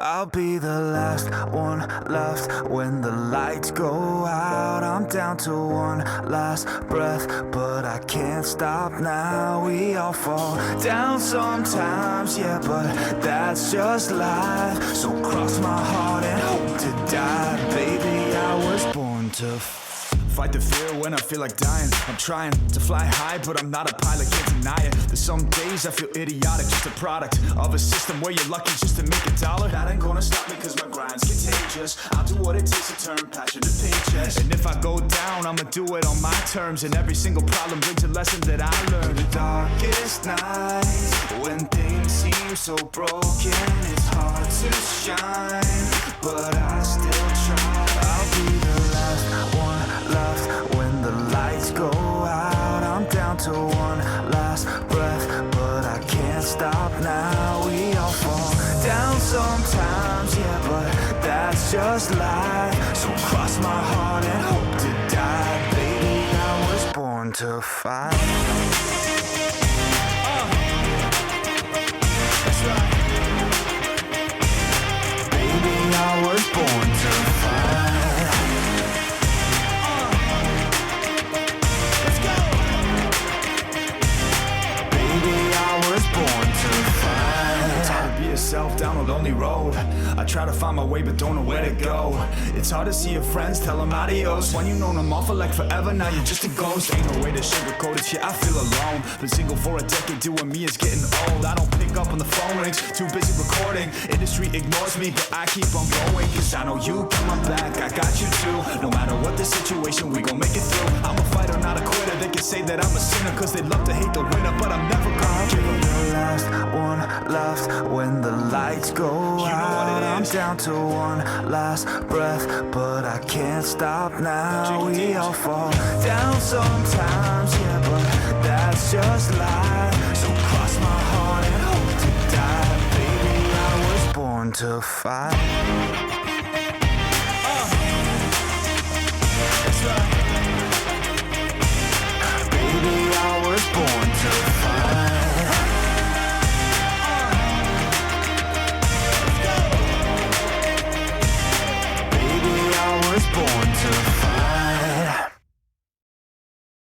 I'll be the last one left when the lights go out. I'm down to one last breath, but I can't stop now. We all fall down sometimes, yeah, but that's just life. So cross my heart and hope to die. Baby, I was born to fight the fear when I feel like dying. I'm trying to fly high, but I'm not a pilot, can't deny it. There's some days I feel idiotic, just a product of a system where you're lucky just to make a dollar. That ain't gonna stop me cause my grind's contagious. I'll do what it takes to turn passion to paychecks. And if I go down, I'ma do it on my terms. And every single problem brings a lesson that I learned. The darkest nights, when things seem so broken, it's hard to shine, but I still try. I'll be the last one left when the lights go out. I'm down to one last breath, but I can't stop now. We all fall down sometimes, yeah, but that's just life. So cross my heart and hope to die. Baby, I was born to fight. That's right. Baby, I was born to fight. Yourself down a lonely road. I try to find my way but don't know where to go. It's hard to see your friends, tell them adios. When you known them all for like forever, now you're just a ghost. Ain't no way to sugarcoat it, yeah, I feel alone. Been single for a decade, doing me is getting old. I don't pick up on the phone rings, too busy recording. Industry ignores me, but I keep on going. Cause I know you got my back, I got you too. No matter what the situation, we gon' make it through. I'm a fighter, not a quitter. They can say that I'm a sinner cause they love to hate the winner, but I'm never gonna give up. The last one left when the lights go out. I'm down to one last breath, but I can't stop now. We all fall down sometimes, yeah, but that's just life. So cross my heart and hope to die. Baby, I was born to fight.